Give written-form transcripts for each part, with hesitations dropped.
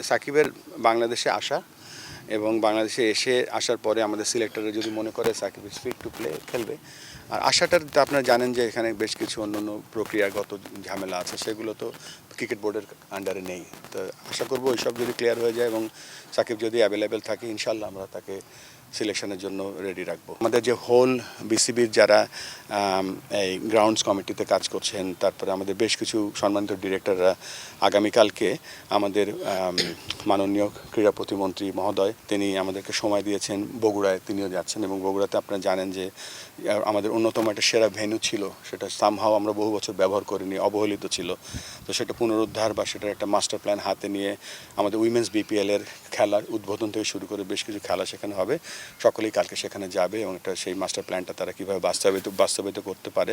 সাকিবের বাংলাদেশে আসা এবং বাংলাদেশে আসার পরে আমাদের সিলেক্টররা যদি মনে করে Shakib is fit to play খেলবে। আর আশাটার তো আপনারা জানেন যে এখানে বেশ কিছু অন্যান্য প্রক্রিয়াগত ঝামেলা আছে, সেগুলো তো ক্রিকেট বোর্ডের আন্ডারে নেই। তো আশা করবো ওইসব যদি ক্লিয়ার হয়ে যায় এবং সাকিব যদি অ্যাভেলেবেল থাকে, ইনশাল্লাহ আমরা তাকে সিলেকশনের জন্য রেডি রাখবো। আমাদের যে হোল বিসিবির যারা এই গ্রাউন্ডস কমিটিতে কাজ করছেন, তারপরে আমাদের বেশ কিছু সম্মানিত ডিরেক্টররা আগামীকালকে আমাদের মাননীয় ক্রীড়া প্রতিমন্ত্রী মহোদয় তিনি আমাদেরকে সময় দিয়েছেন, বগুড়ায় তিনিও যাচ্ছেন এবং বগুড়াতে আপনারা জানেন যে আমাদের অন্যতম একটা সেরা ভেন্যু ছিল, সেটা সামহাও আমরা বহু বছর ব্যবহার করিনি, অবহেলিত ছিল। তো সেটা পুনরুদ্ধার বা সেটার একটা মাস্টার প্ল্যান হাতে নিয়ে আমাদের উইমেন্স বিপিএলের খেলার উদ্বোধন থেকে শুরু করে বেশ কিছু খেলা সেখানে হবে। সকলেই কালকে সেখানে যাবে এবং একটা সেই মাস্টার প্ল্যানটা তারা কীভাবে বাস্তবায়িত করতে পারে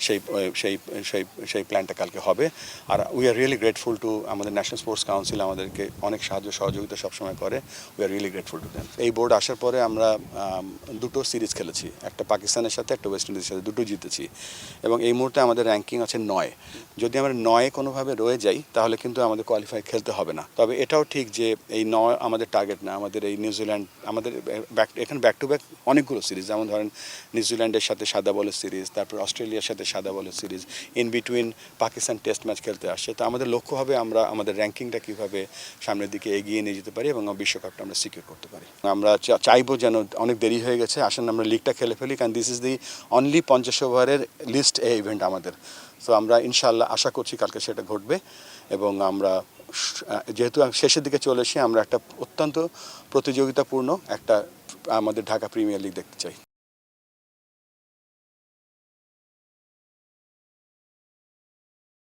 সেই সেই সেই সেই প্ল্যানটা কালকে হবে। আর we are really grateful to আমাদের ন্যাশনাল স্পোর্টস কাউন্সিল, আমাদেরকে অনেক সাহায্য সহযোগিতা সবসময় করে। We are really grateful to them. এই বোর্ড আসার পরে আমরা দুটো সিরিজ খেলেছি, একটা পাকিস্তানের সাথে, একটা ওয়েস্ট ইন্ডিজের সাথে, দুটো জিতেছি এবং এই মুহূর্তে আমাদের র্যাঙ্কিং আছে 9। যদি আমরা 9 কোনোভাবে রয়ে যাই তাহলে কিন্তু আমাদের কোয়ালিফাই খেলতে হবে না। তবে এটাও ঠিক যে এই 9 আমাদের টার্গেট না। আমাদের এই নিউজিল্যান্ড, আমাদের এখানে ব্যাক টু ব্যাক অনেকগুলো সিরিজ, যেমন ধরেন নিউজিল্যান্ডের সাথে সাদা বলের সিরিজ, তারপর অস্ট্রেলিয়ার সাথে সাদা বলের series, in between Pakistan test match খেলতে আসছে। তো আমাদের লক্ষ্য হবে আমরা আমাদের র্যাঙ্কিংটা কীভাবে সামনের দিকে এগিয়ে নিয়ে যেতে পারি এবং বিশ্বকাপটা আমরা সিকিউর করতে পারি। আমরা চাইবো যেন, অনেক দেরি হয়ে গেছে, আসেন আমরা লিগটা খেলে ফেলি, কারণ দিস ইজ দি অনলি 50 ওভারের লিস্ট এই ইভেন্ট আমাদের। তো আমরা ইনশাআল্লাহ আশা করছি কালকে সেটা ঘটবে এবং আমরা যেহেতু শেষের দিকে চলে এসে আমরা একটা অত্যন্ত প্রতিযোগিতাপূর্ণ একটা আমাদের ঢাকা প্রিমিয়ার লিগ দেখতে চাই।